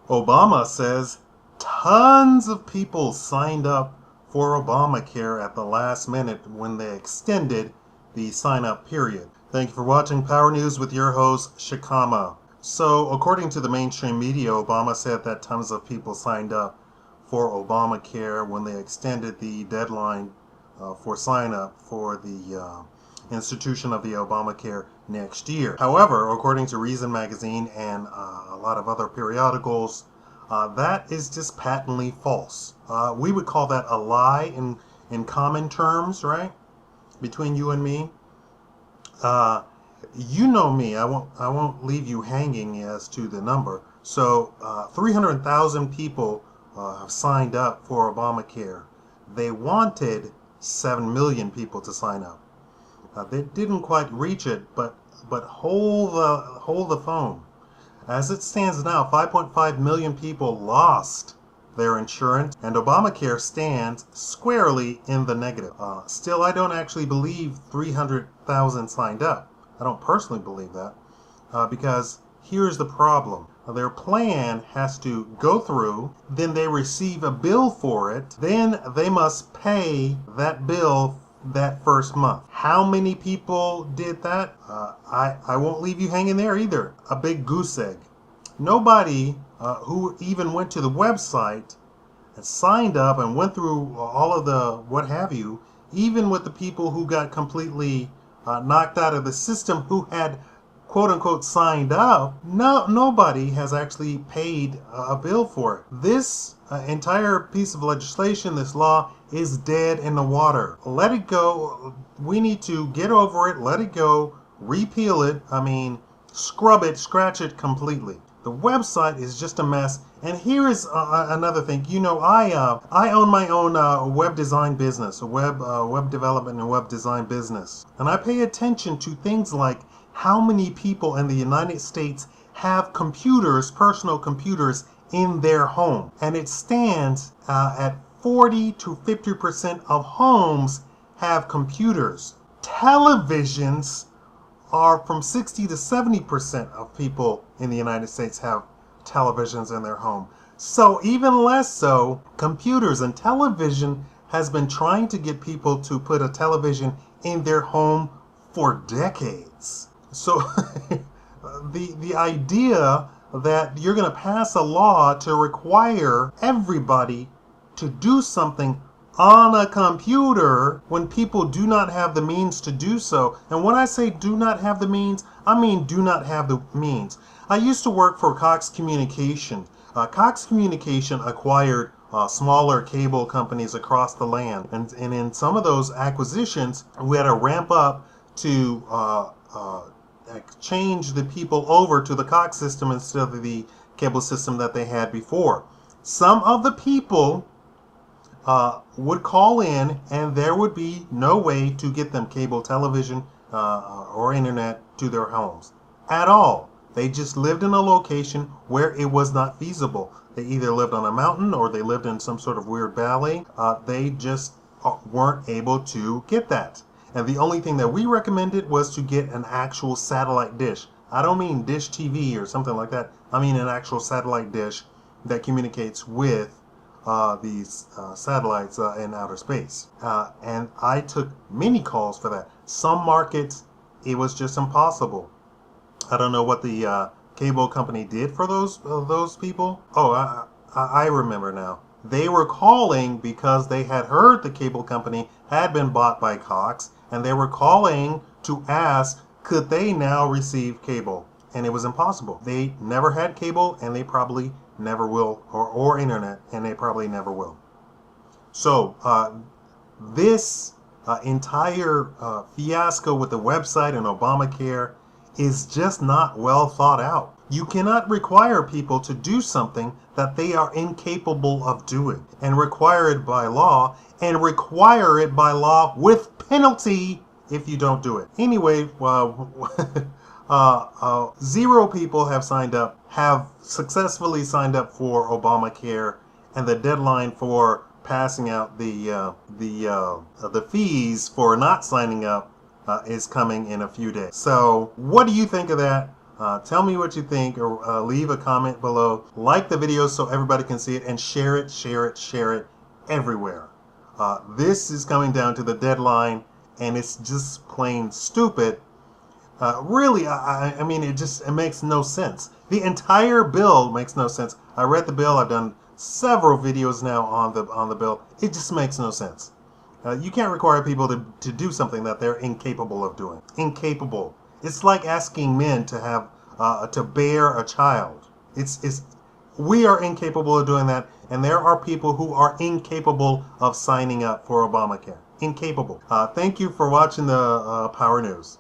Obama says tons of people signed up for Obamacare at the last minute when they extended the sign up period. Thank you for watching Power News with your host, Shikama. So, according to the mainstream media, Obama said that tons of people signed up for Obamacare when they extended the deadline for sign up for the institution of the Obamacare next year. However, according to Reason Magazine and a lot of other periodicals, that is just patently false. We would call that a lie in common terms, right? Between you and me. You know me. I won't leave you hanging as to the number. So 300,000 people have signed up for Obamacare. They wanted 7 million people to sign up. They didn't quite reach it, but hold the phone. As it stands now, 5.5 million people lost their insurance, and Obamacare stands squarely in the negative. Still, I don't actually believe 300,000 signed up. I don't personally believe that, because here's the problem. Their plan has to go through, then they receive a bill for it, then they must pay that bill that first month. How many people did that? I won't leave you hanging there either. A big goose egg. Nobody who even went to the website and signed up and went through all of the what have you, even with the people who got completely knocked out of the system who had quote unquote signed up, nobody has actually paid a bill for it. This entire piece of legislation, this law, is dead in the water. Let it go. We need to get over it, let it go, repeal it. I mean, scrub it, scratch it completely. The website is just a mess. And here is another thing. You know, I own my own web design business, a web development and web design business, and I pay attention to things like how many people in the United States have computers, personal computers, in their home. And it stands at 40 to 50% of homes have computers. Televisions are from 60 to 70% of people in the United States have televisions in their home. So even less so, computers and television has been trying to get people to put a television in their home for decades. So the idea that you're going to pass a law to require everybody to do something on a computer when people do not have the means to do so. And when I say do not have the means, I mean do not have the means. I used to work for Cox Communication. Cox Communication acquired smaller cable companies across the land. And in some of those acquisitions, we had to ramp up to change the people over to the Cox system instead of the cable system that they had before. Some of the people would call in and there would be no way to get them cable television or internet to their homes at all. They just lived in a location where it was not feasible. They either lived on a mountain or they lived in some sort of weird valley. They just weren't able to get that. And the only thing that we recommended was to get an actual satellite dish. I don't mean dish TV or something like that. I mean an actual satellite dish that communicates with these satellites in outer space. And I took many calls for that. Some markets, it was just impossible. I don't know what the cable company did for those people. Oh, I remember now. They were calling because they had heard the cable company had been bought by Cox, and they were calling to ask, could they now receive cable? And it was impossible. They never had cable, and they probably never will, or internet, and they probably never will. So this entire fiasco with the website and Obamacare is just not well thought out. You cannot require people to do something that they are incapable of doing, and require it by law, and require it by law with penalty if you don't do it. Anyway, 0 people have successfully signed up for Obamacare, and the deadline for passing out the fees for not signing up is coming in a few days. So what do you think of that? Tell me what you think, or leave a comment below. Like the video so everybody can see it, and share it, share it, share it everywhere. This is coming down to the deadline, and it's just plain stupid. Really, I mean, it makes no sense. The entire bill makes no sense. I read the bill. I've done several videos now on the bill. It just makes no sense. You can't require people to do something that they're incapable of doing. Incapable. It's like asking men to have to bear a child. We are incapable of doing that, and there are people who are incapable of signing up for Obamacare. Incapable. Thank you for watching the Power News.